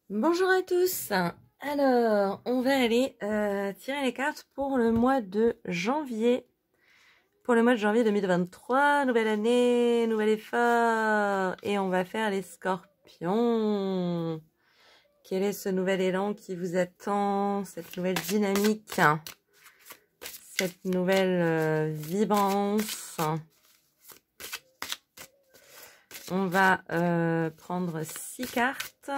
Bonjour à tous. Alors, on va aller tirer les cartes pour le mois de janvier. Pour le mois de janvier 2023, nouvelle année, nouvel effort. Et on va faire les scorpions. Quel est ce nouvel élan qui vous attend? Cette nouvelle dynamique? Cette nouvelle vibrance? On va prendre 6 cartes.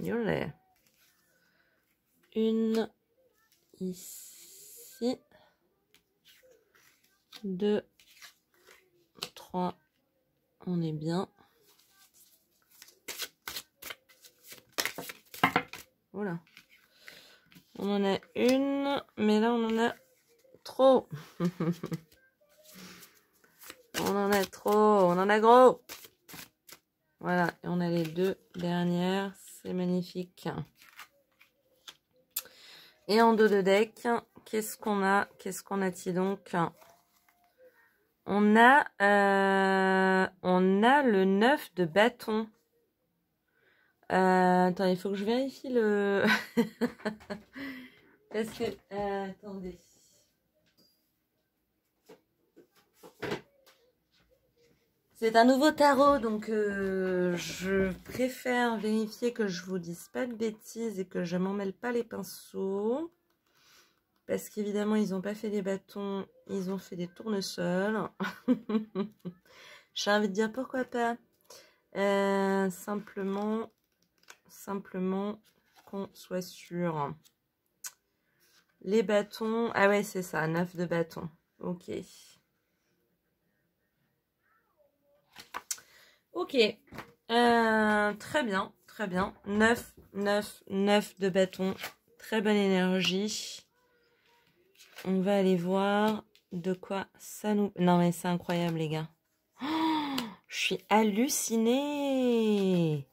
Yolet. Une ici. 2, 3. On est bien. Voilà. On en a une, mais là on en a trop. On en a trop, on en a gros. Voilà, et on a les deux dernières, c'est magnifique. Et en dos de deck, qu'est-ce qu'on a? Qu'est-ce qu'on a-t-il donc? On a le 9 de bâton. Attends, il faut que je vérifie le... Parce que... attendez. C'est un nouveau tarot, donc je préfère vérifier que je vous dise pas de bêtises et que je m'en mêle pas les pinceaux. Parce qu'évidemment, ils n'ont pas fait des bâtons, ils ont fait des tournesols. J'ai envie de dire pourquoi pas. Simplement qu'on soit sûr. Les bâtons, ah ouais, c'est ça, 9 de bâtons. Ok. Ok, très bien, très bien. 9 de bâton, très bonne énergie. On va aller voir de quoi ça nous... Non mais c'est incroyable les gars. Oh, je suis hallucinée.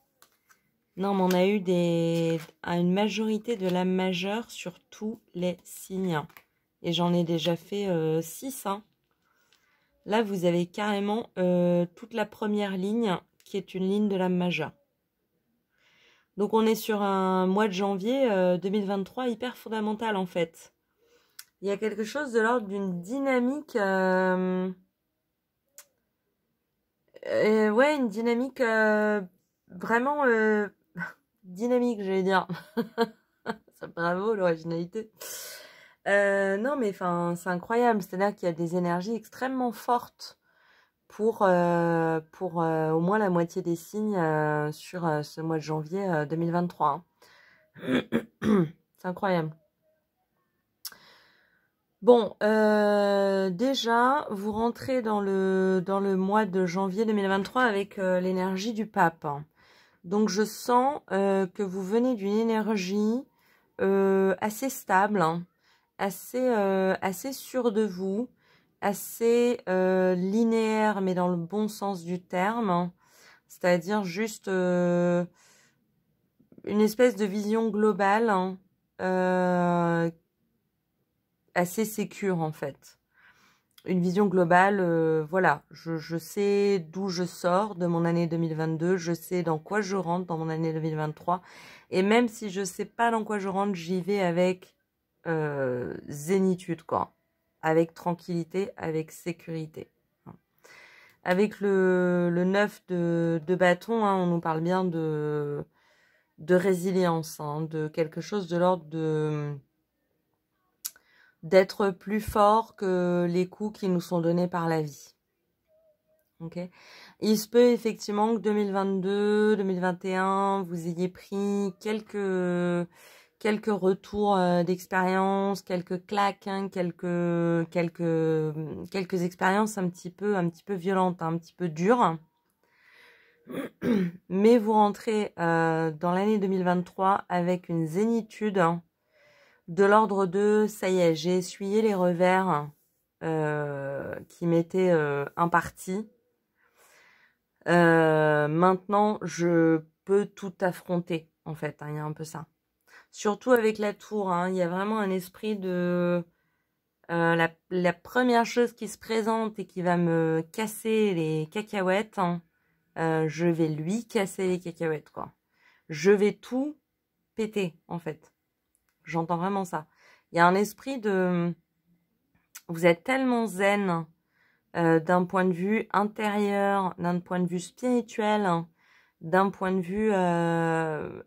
Non mais on a eu une majorité de la majeure sur tous les signes. Et j'en ai déjà fait 6, hein. Là, vous avez carrément toute la première ligne qui est une ligne de la majeure. Donc, on est sur un mois de janvier 2023 hyper fondamental en fait. Il y a quelque chose de l'ordre d'une dynamique... ouais, une dynamique vraiment dynamique, j'allais dire. Bravo, l'originalité. Non, mais enfin, c'est incroyable. C'est-à-dire qu'il y a des énergies extrêmement fortes pour au moins la moitié des signes sur ce mois de janvier 2023. Hein. C'est incroyable. Bon, déjà, vous rentrez dans le mois de janvier 2023 avec l'énergie du pape. Donc, je sens que vous venez d'une énergie assez stable, hein, assez sûre de vous, assez linéaire, mais dans le bon sens du terme, hein. C'est-à-dire juste une espèce de vision globale, hein, assez sécure en fait. Une vision globale, voilà, je sais d'où je sors de mon année 2022, je sais dans quoi je rentre dans mon année 2023, et même si je sais pas dans quoi je rentre, j'y vais avec zénitude, quoi, avec tranquillité, avec sécurité. Avec le 9 de bâton, hein, on nous parle bien de résilience, hein, de quelque chose de l'ordre d'être plus fort que les coups qui nous sont donnés par la vie. Ok. Il se peut effectivement que 2022, 2021, vous ayez pris quelques retours d'expérience, quelques claques, hein, quelques expériences un petit peu violentes, hein, un petit peu dures. Mais vous rentrez dans l'année 2023 avec une zénitude, hein, de l'ordre de ça y est, j'ai essuyé les revers qui m'étaient impartis. Maintenant, je peux tout affronter, en fait, hein, il y a un peu ça. Surtout avec la tour, hein, il y a vraiment un esprit de... la première chose qui se présente et qui va me casser les cacahuètes, hein, je vais lui casser les cacahuètes, quoi. je vais tout péter, en fait. J'entends vraiment ça. Il y a un esprit de... Vous êtes tellement zen d'un point de vue intérieur, d'un point de vue spirituel, d'un point de vue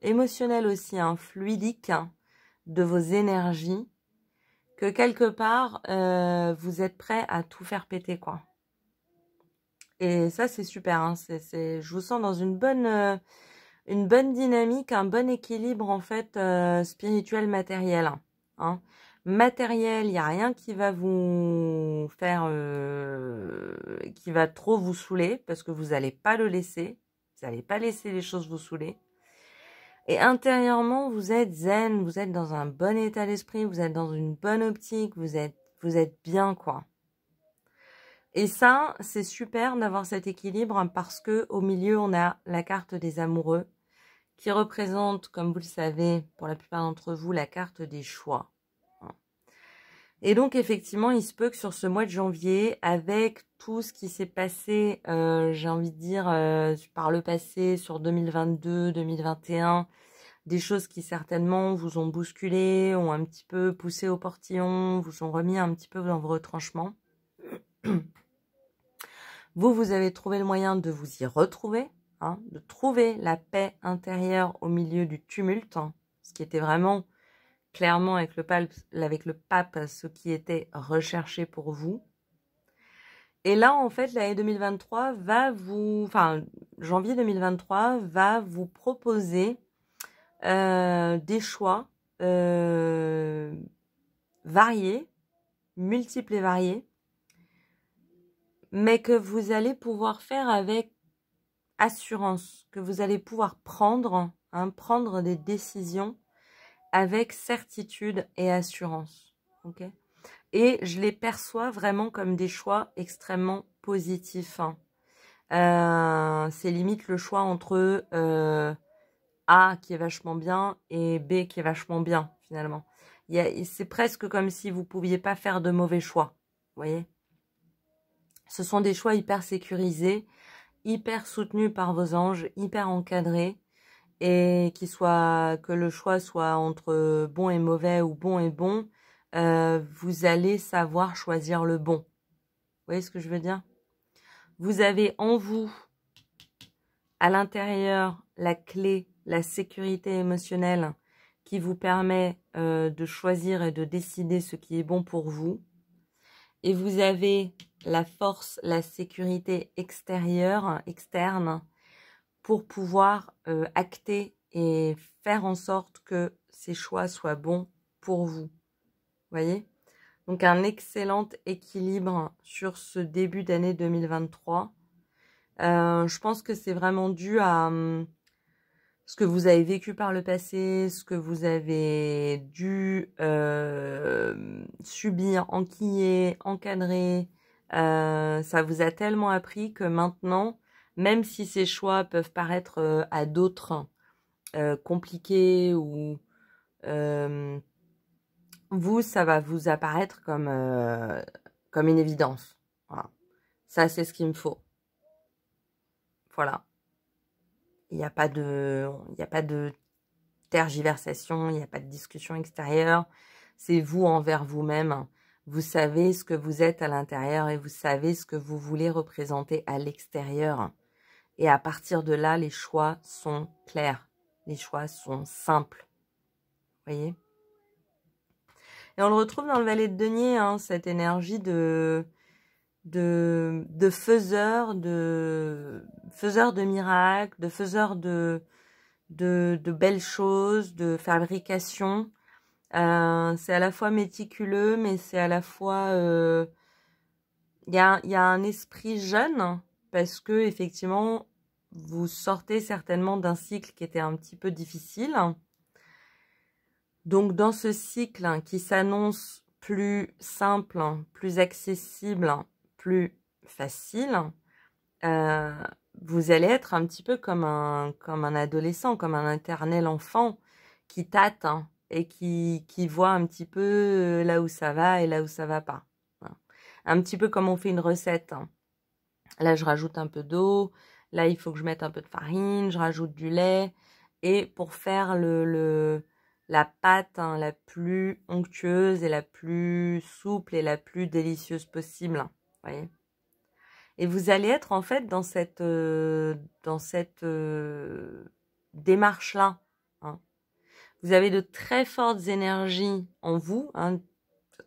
émotionnel aussi, fluidique de vos énergies, que quelque part, vous êtes prêt à tout faire péter, quoi. Et ça, c'est super. Hein. Je vous sens dans une bonne dynamique, un bon équilibre, en fait, spirituel, matériel. Hein. Matériel, il n'y a rien qui va vous faire... qui va trop vous saouler, parce que vous n'allez pas le laisser. Vous n'allez pas laisser les choses vous saouler. Et intérieurement, vous êtes zen, vous êtes dans un bon état d'esprit, vous êtes dans une bonne optique, vous êtes bien, quoi. Et ça, c'est super d'avoir cet équilibre parce que au milieu, on a la carte des amoureux qui représente, comme vous le savez, pour la plupart d'entre vous, la carte des choix. Et donc, effectivement, il se peut que sur ce mois de janvier, avec tout ce qui s'est passé, j'ai envie de dire, par le passé, sur 2022, 2021, des choses qui certainement vous ont bousculé, ont un petit peu poussé au portillon, vous ont remis un petit peu dans vos retranchements. Vous avez trouvé le moyen de vous y retrouver, de trouver la paix intérieure au milieu du tumulte, ce qui était vraiment clairement avec le pape ce qui était recherché pour vous. Et là, en fait, l'année 2023 janvier 2023 va vous proposer des choix variés, multiples et variés, mais que vous allez pouvoir faire avec assurance, que vous allez pouvoir prendre des décisions avec certitude et assurance. Ok ? Et je les perçois vraiment comme des choix extrêmement positifs. C'est limite le choix entre A qui est vachement bien et B qui est vachement bien, finalement. C'est presque comme si vous ne pouviez pas faire de mauvais choix. Vous voyez ? Ce sont des choix hyper sécurisés, hyper soutenus par vos anges, hyper encadrés, et que le choix soit entre bon et mauvais ou bon et bon, vous allez savoir choisir le bon. Vous voyez ce que je veux dire ? Vous avez en vous, à l'intérieur, la clé, la sécurité émotionnelle qui vous permet de choisir et de décider ce qui est bon pour vous. Et vous avez la force, la sécurité externe, pour pouvoir acter et faire en sorte que ces choix soient bons pour vous. Vous voyez ? Donc un excellent équilibre sur ce début d'année 2023. Je pense que c'est vraiment dû à ce que vous avez vécu par le passé, ce que vous avez dû subir, enquiller, encadrer. Ça vous a tellement appris que maintenant, même si ces choix peuvent paraître à d'autres compliqués ou ça va vous apparaître comme une évidence. Voilà. Ça, c'est ce qu'il me faut. Voilà. Il n'y a pas de tergiversation, il n'y a pas de discussion extérieure. C'est vous envers vous-même. Vous savez ce que vous êtes à l'intérieur et vous savez ce que vous voulez représenter à l'extérieur. Et à partir de là, les choix sont clairs. Les choix sont simples. Vous voyez ? Et on le retrouve dans le valet de denier, cette énergie de faiseur de miracles, de faiseur de belles choses, de fabrication. C'est à la fois méticuleux, mais c'est à la fois... Il y a un esprit jeune, parce que effectivement, vous sortez certainement d'un cycle qui était un petit peu difficile. Donc, dans ce cycle qui s'annonce plus simple, plus accessible, plus facile, vous allez être un petit peu comme un adolescent, comme un éternel enfant qui tâte et qui voit un petit peu là où ça va et là où ça va pas. Un petit peu comme on fait une recette. Là, je rajoute un peu d'eau. Là, il faut que je mette un peu de farine. Je rajoute du lait. et pour faire la pâte hein, la plus onctueuse et la plus souple et la plus délicieuse possible. Voyez. Et vous allez être en fait dans cette démarche-là. Hein. Vous avez de très fortes énergies en vous, hein,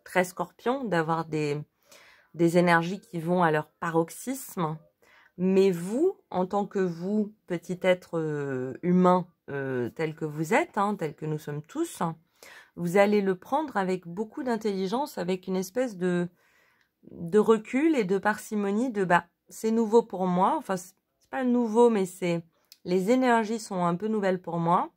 très scorpion, d'avoir des énergies qui vont à leur paroxysme. Mais vous, en tant que vous, petit être humain tel que vous êtes, hein, tel que nous sommes tous, vous allez le prendre avec beaucoup d'intelligence, avec une espèce de recul et de parcimonie de bah c'est nouveau pour moi, enfin c'est pas nouveau mais c'est les énergies sont un peu nouvelles pour moi.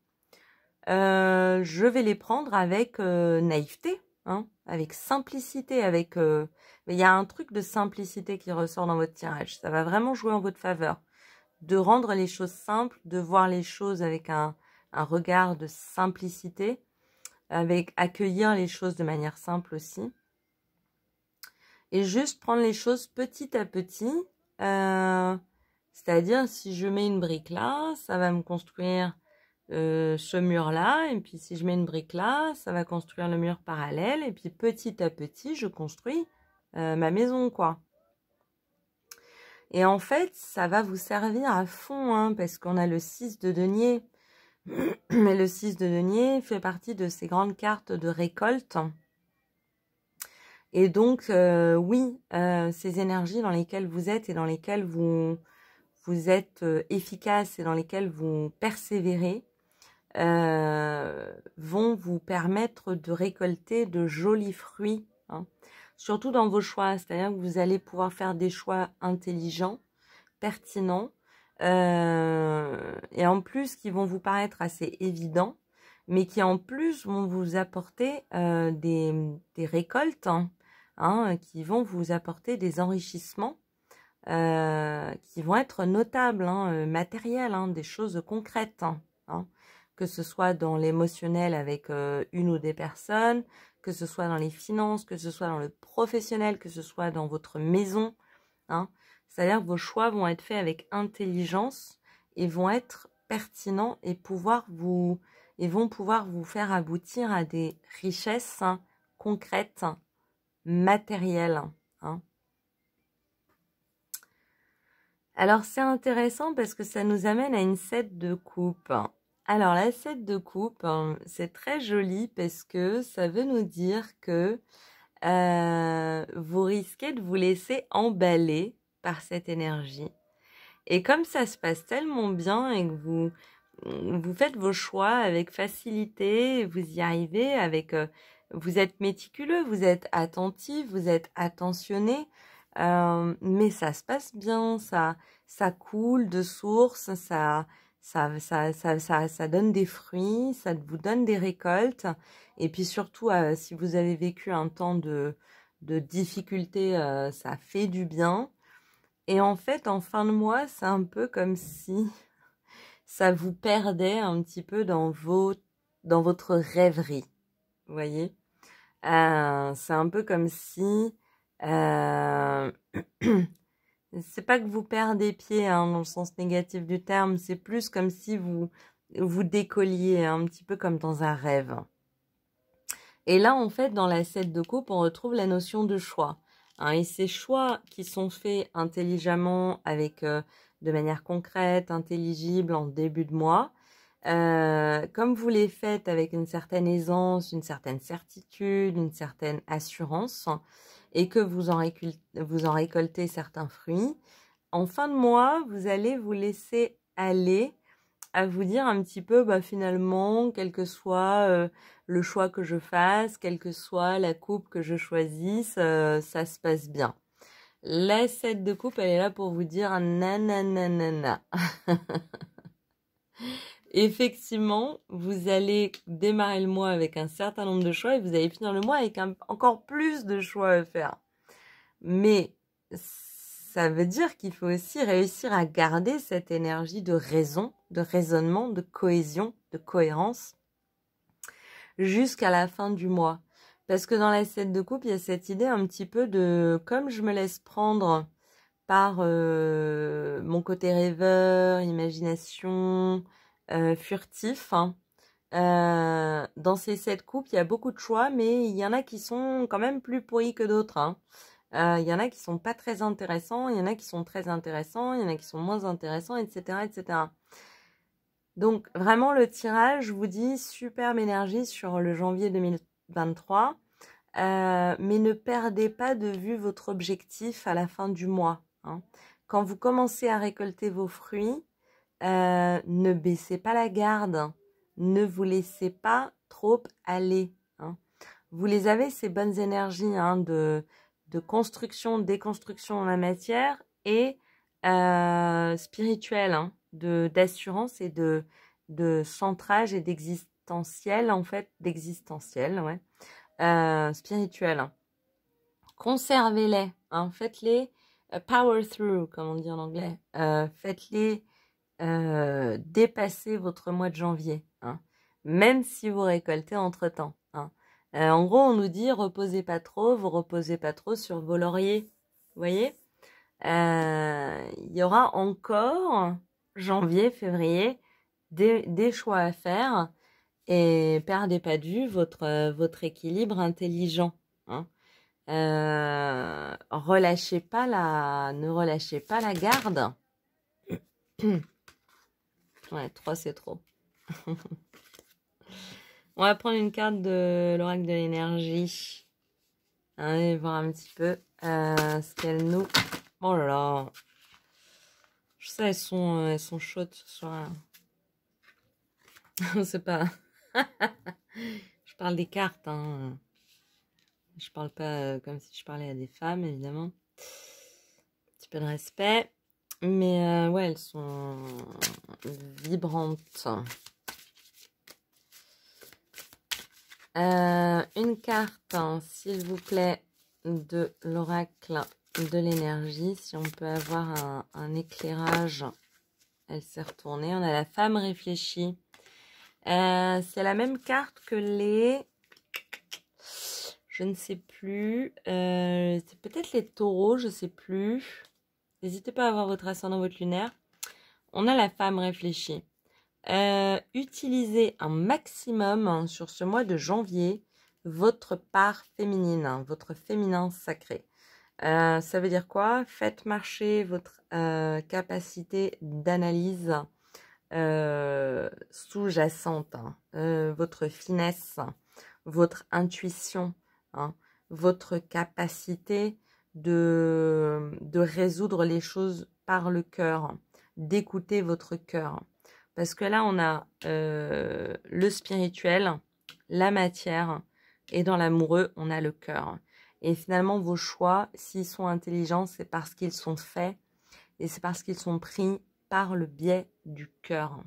Je vais les prendre avec naïveté, hein, avec simplicité, avec il y a un truc de simplicité qui ressort dans votre tirage. Ça va vraiment jouer en votre faveur. De rendre les choses simples, de voir les choses avec un regard de simplicité, avec accueillir les choses de manière simple aussi. Et juste prendre les choses petit à petit. C'est-à-dire, si je mets une brique là, ça va me construire ce mur-là. Et puis, si je mets une brique là, ça va construire le mur parallèle. Et puis, petit à petit, je construis ma maison, quoi. Et en fait, ça va vous servir à fond, hein, parce qu'on a le 6 de denier. Mais le 6 de denier fait partie de ces grandes cartes de récolte. Et donc, oui, ces énergies dans lesquelles vous êtes et dans lesquelles vous êtes efficace et dans lesquelles vous persévérez vont vous permettre de récolter de jolis fruits, hein. Surtout dans vos choix, c'est-à-dire que vous allez pouvoir faire des choix intelligents, pertinents, et en plus qui vont vous paraître assez évidents, mais qui en plus vont vous apporter des récoltes, hein, qui vont vous apporter des enrichissements qui vont être notables, hein, matériels, hein, des choses concrètes, hein, que ce soit dans l'émotionnel avec une ou des personnes, que ce soit dans les finances, que ce soit dans le professionnel, que ce soit dans votre maison. Hein. C'est-à-dire que vos choix vont être faits avec intelligence et vont être pertinents et vont pouvoir vous faire aboutir à des richesses hein, concrètes, matérielles. Hein. Alors, c'est intéressant parce que ça nous amène à une 7 de coupe. Alors, la 7 de coupe, c'est très joli parce que ça veut nous dire que vous risquez de vous laisser emballer par cette énergie. Et comme ça se passe tellement bien et que vous faites vos choix avec facilité, vous y arrivez avec... vous êtes méticuleux, vous êtes attentif, vous êtes attentionné, mais ça se passe bien, ça coule de source, ça donne des fruits, ça vous donne des récoltes. Et puis surtout, si vous avez vécu un temps de difficulté, ça fait du bien. Et en fait, en fin de mois, c'est un peu comme si ça vous perdait un petit peu dans votre rêverie. Vous voyez, c'est un peu comme si c'est pas que vous perdez pied hein, dans le sens négatif du terme, c'est plus comme si vous décolliez un petit peu comme dans un rêve. Et là, en fait, dans la 7 de coupe, on retrouve la notion de choix. Hein, et ces choix qui sont faits intelligemment, avec de manière concrète, intelligible, en début de mois, comme vous les faites avec une certaine aisance, une certaine certitude, une certaine assurance, et que vous en récoltez certains fruits, en fin de mois, vous allez vous laisser aller à vous dire un petit peu, bah, finalement, quel que soit le choix que je fasse, quelle que soit la coupe que je choisisse, ça se passe bien. La 7 de coupe, elle est là pour vous dire nananana. Effectivement, vous allez démarrer le mois avec un certain nombre de choix et vous allez finir le mois avec encore plus de choix à faire. Mais ça veut dire qu'il faut aussi réussir à garder cette énergie de raison, de raisonnement, de cohésion, de cohérence jusqu'à la fin du mois. Parce que dans la 7 de coupe, il y a cette idée un petit peu de comme je me laisse prendre par mon côté rêveur, imagination, furtif. Hein. Dans ces 7 coupes, il y a beaucoup de choix, mais il y en a qui sont quand même plus pourris que d'autres. Hein. Il y en a qui sont pas très intéressants, il y en a qui sont très intéressants, il y en a qui sont moins intéressants, etc., etc. Donc, vraiment, le tirage, je vous dis, superbe énergie sur le janvier 2023. Mais ne perdez pas de vue votre objectif à la fin du mois. Hein. Quand vous commencez à récolter vos fruits, ne baissez pas la garde. Ne vous laissez pas trop aller. Hein. Vous les avez, ces bonnes énergies hein, de construction, déconstruction dans la matière et spirituelle, hein, d'assurance et de centrage et d'existentiel, en fait, d'existentiel, ouais. Spirituel. Hein. Conservez-les, hein, faites-les power through, comme on dit en anglais. Faites-les dépasser votre mois de janvier, hein, même si vous récoltez entre-temps. Hein. En gros, on nous dit reposez pas trop, vous reposez pas trop sur vos lauriers. Vous voyez, il y aura encore janvier, février des choix à faire. Et perdez pas de vue votre équilibre intelligent. Hein. Ne relâchez pas la garde. Ouais, 3 c'est trop. On va prendre une carte de l'oracle de l'énergie. Hein, et voir un petit peu ce qu'elle nous... Oh là là. Je sais, elles sont chaudes ce soir. C'est pas... Je parle des cartes, hein. Je parle pas comme si je parlais à des femmes, évidemment. Un petit peu de respect. Mais ouais, elles sont vibrantes. Une carte, hein, s'il vous plaît, de l'oracle de l'énergie. Si on peut avoir un éclairage. Elle s'est retournée. On a la femme réfléchie. C'est la même carte que les... Je ne sais plus. C'est peut-être les taureaux, je ne sais plus. N'hésitez pas à avoir votre ascendant, votre lunaire. On a la femme réfléchie. Utilisez un maximum hein, sur ce mois de janvier votre part féminine, hein, votre féminin sacré. Ça veut dire quoi? Faites marcher votre capacité d'analyse sous-jacente, hein, votre finesse, votre intuition, hein, votre capacité de résoudre les choses par le cœur, d'écouter votre cœur. Parce que là, on a le spirituel, la matière, et dans l'amoureux, on a le cœur. Et finalement, vos choix, s'ils sont intelligents, c'est parce qu'ils sont faits et c'est parce qu'ils sont pris par le biais du cœur.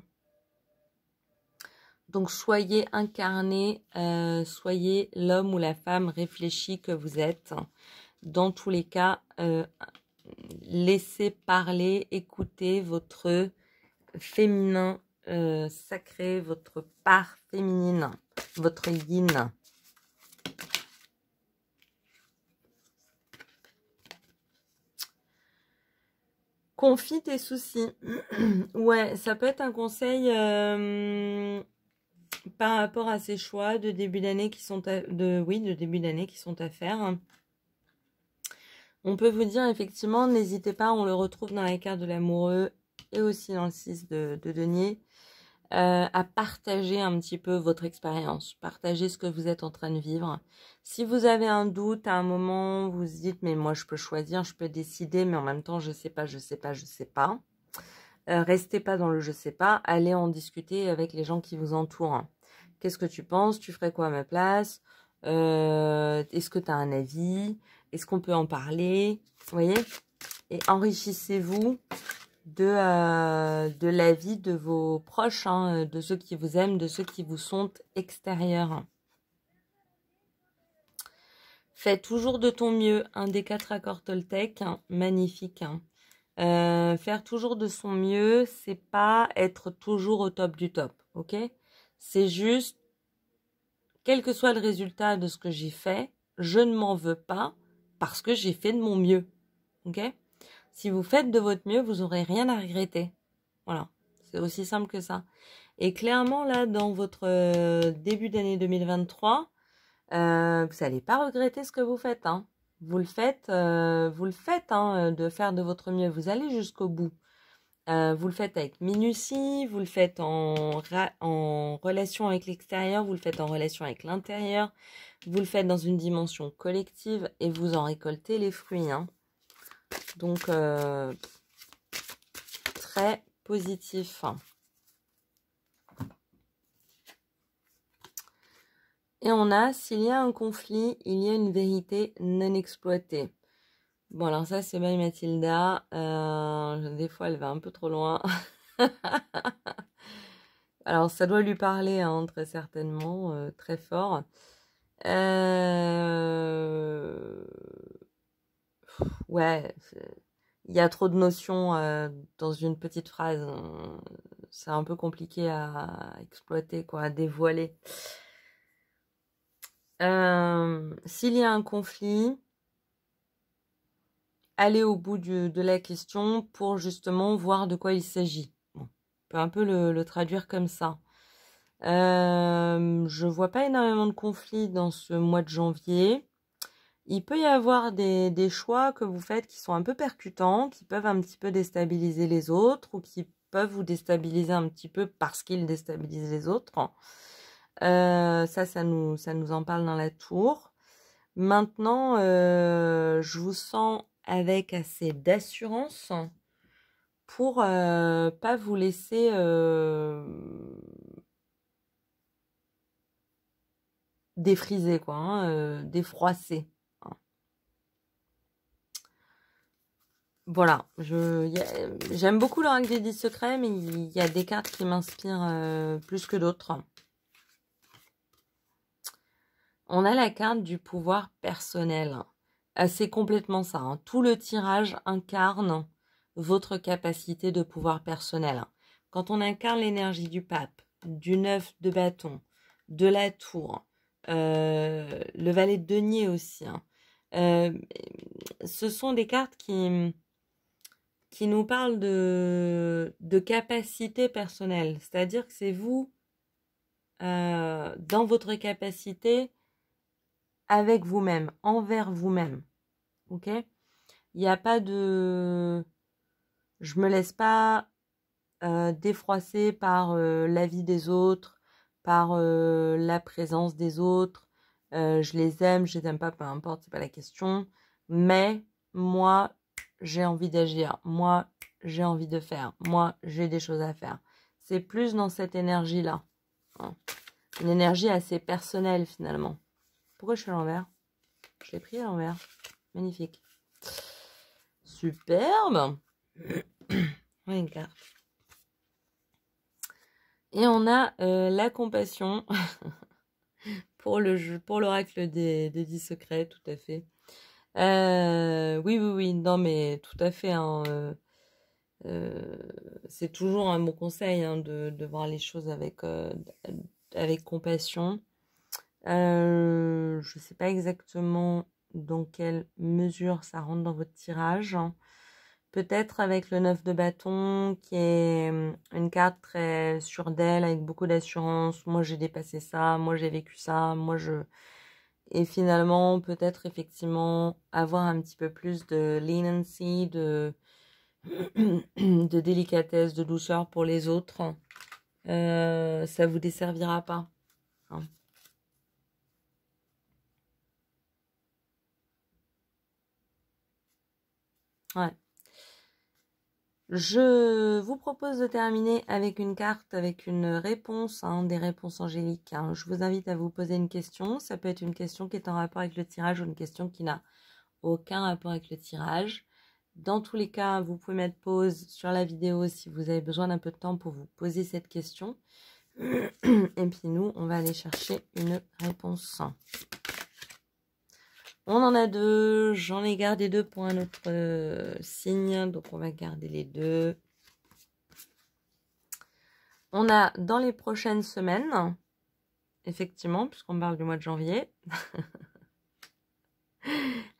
Donc, soyez incarné, soyez l'homme ou la femme réfléchi que vous êtes. Dans tous les cas, laissez parler, écoutez votre féminin sacré, votre part féminine, votre yin. Confie tes soucis. Ouais, ça peut être un conseil par rapport à ces choix de début d'année qui sont de début d'année qui sont à faire. On peut vous dire effectivement, n'hésitez pas, on le retrouve dans la carte de l'amoureux et aussi dans le 6 de denier, à partager un petit peu votre expérience, partager ce que vous êtes en train de vivre. Si vous avez un doute à un moment, vous vous dites mais moi je peux choisir, je peux décider, mais en même temps je sais pas. Restez pas dans le je sais pas, allez en discuter avec les gens qui vous entourent. Qu'est-ce que tu penses? Tu ferais quoi à ma place? Est-ce que tu as un avis? Est-ce qu'on peut en parler? Vous voyez? Et enrichissez-vous de l'avis de vos proches, hein, de ceux qui vous aiment, de ceux qui vous sont extérieurs. Fais toujours de ton mieux. Un des 4 accords Toltec, hein, magnifique. Hein. Faire toujours de son mieux, c'est pas être toujours au top du top, ok? C'est juste, quel que soit le résultat de ce que j'ai fait, je ne m'en veux pas parce que j'ai fait de mon mieux, ok? Si vous faites de votre mieux, vous n'aurez rien à regretter. Voilà, c'est aussi simple que ça. Et clairement, là, dans votre début d'année 2023, vous n'allez pas regretter ce que vous faites. Hein. Vous le faites hein, de faire de votre mieux. Vous allez jusqu'au bout. Vous le faites avec minutie, vous le faites en relation avec l'extérieur, vous le faites en relation avec l'intérieur, vous le faites dans une dimension collective et vous en récoltez les fruits. Hein. Donc, très positif. Et on a, s'il y a un conflit, il y a une vérité non exploitée. Bon, alors ça, c'est by Mathilda. Des fois, elle va un peu trop loin. Alors, ça doit lui parler, hein, très certainement, très fort. Ouais, il y a trop de notions dans une petite phrase. Hein. C'est un peu compliqué à exploiter, quoi, à dévoiler. S'il y a un conflit, allez au bout de la question pour justement voir de quoi il s'agit. Bon, on peut un peu le traduire comme ça. Je vois pas énormément de conflits dans ce mois de janvier. Il peut y avoir des choix que vous faites qui sont un peu percutants, qui peuvent un petit peu déstabiliser les autres ou qui peuvent vous déstabiliser un petit peu parce qu'ils déstabilisent les autres. Ça nous en parle dans la tour. Maintenant, je vous sens avec assez d'assurance pour pas vous laisser défriser, quoi, hein, défroisser. Hein. Voilà, j'aime beaucoup l'oracle des 10 secrets, mais il y a des cartes qui m'inspirent plus que d'autres. On a la carte du pouvoir personnel. C'est complètement ça. Hein. Tout le tirage incarne votre capacité de pouvoir personnel. Quand on incarne l'énergie du pape, du 9 de bâton, de la tour, le valet de denier aussi, hein, ce sont des cartes qui nous parlent de capacité personnelle. C'est-à-dire que c'est vous, dans votre capacité, avec vous-même, envers vous-même. Ok ? Il n'y a pas de... Je me laisse pas défroisser par la vie des autres, par la présence des autres. Je les aime, je les aime pas, peu importe, c'est pas la question. Mais moi, j'ai envie d'agir. Moi, j'ai envie de faire. Moi, j'ai des choses à faire. C'est plus dans cette énergie-là. Hein. Une énergie assez personnelle finalement. Pourquoi je suis à l'envers ? Je l'ai pris à l'envers. Magnifique. Superbe. On a une carte. Et on a la compassion pour l'oracle des 10 secrets, tout à fait. Oui. Non, mais tout à fait. Hein, c'est toujours un bon conseil hein, de voir les choses avec compassion. Je ne sais pas exactement dans quelle mesure ça rentre dans votre tirage. Hein. Peut-être avec le 9 de bâton, qui est une carte très sûre d'elle, avec beaucoup d'assurance. Moi, j'ai dépassé ça. Moi, j'ai vécu ça. Et finalement, peut-être effectivement avoir un petit peu plus de leniency, de délicatesse, de douceur pour les autres. Ça vous desservira pas. Hein. Ouais. Je vous propose de terminer avec une carte, avec une réponse, hein, des réponses angéliques. Hein. Je vous invite à vous poser une question. Ça peut être une question qui est en rapport avec le tirage ou une question qui n'a aucun rapport avec le tirage. Dans tous les cas, vous pouvez mettre pause sur la vidéo si vous avez besoin d'un peu de temps pour vous poser cette question. Et puis nous, on va aller chercher une réponse. On en a deux, j'en ai gardé deux pour un autre signe, donc on va garder les deux. On a dans les prochaines semaines, effectivement, puisqu'on parle du mois de janvier.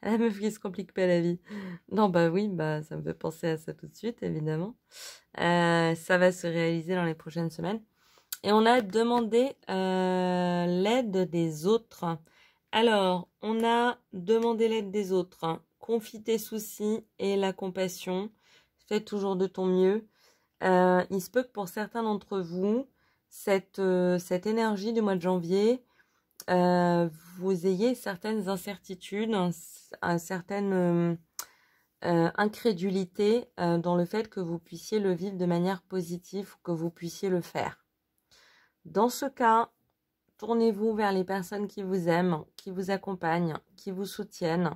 La meuf qui se complique pas la vie. Non, bah oui, bah ça me fait penser à ça tout de suite, évidemment. Ça va se réaliser dans les prochaines semaines. Et on a demandé l'aide des autres. Alors, on a demandé l'aide des autres. Confie tes soucis et la compassion. Fais toujours de ton mieux. Il se peut que pour certains d'entre vous, cette énergie du mois de janvier, vous ayez certaines incertitudes, certaines incrédulités dans le fait que vous puissiez le vivre de manière positive, que vous puissiez le faire. Dans ce cas, tournez-vous vers les personnes qui vous aiment, qui vous accompagnent, qui vous soutiennent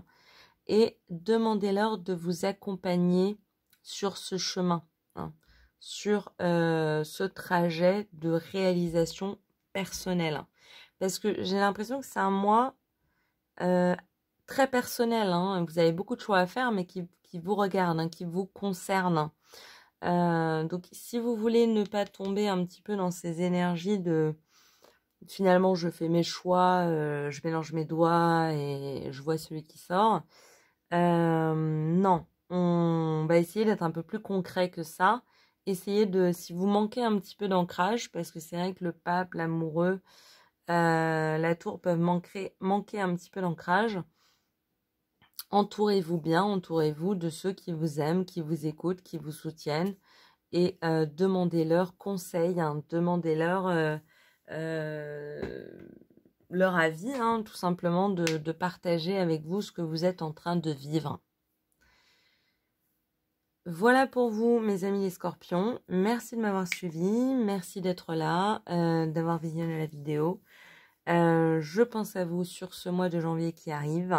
et demandez-leur de vous accompagner sur ce chemin, hein, sur ce trajet de réalisation personnelle. Parce que j'ai l'impression que c'est un mois très personnel, hein. Vous avez beaucoup de choix à faire, mais qui vous regardent, hein, qui vous concernent. Donc, si vous voulez ne pas tomber un petit peu dans ces énergies de finalement je fais mes choix, je mélange mes doigts et je vois celui qui sort. Non, on va essayer d'être un peu plus concret que ça. Essayez de, si vous manquez un petit peu d'ancrage, parce que c'est vrai que le pape, l'amoureux, la tour peuvent manquer un petit peu d'ancrage. Entourez-vous bien, entourez-vous de ceux qui vous aiment, qui vous écoutent, qui vous soutiennent et demandez-leur conseil, hein, demandez-leur leur avis, hein, tout simplement de partager avec vous ce que vous êtes en train de vivre. Voilà pour vous, mes amis les scorpions. Merci de m'avoir suivi, merci d'être là, d'avoir visionné la vidéo. Je pense à vous sur ce mois de janvier qui arrive.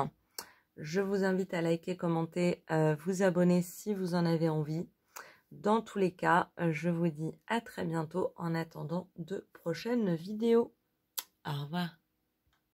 Je vous invite à liker, commenter, vous abonner si vous en avez envie. Dans tous les cas, je vous dis à très bientôt en attendant de prochaines vidéos. Au revoir.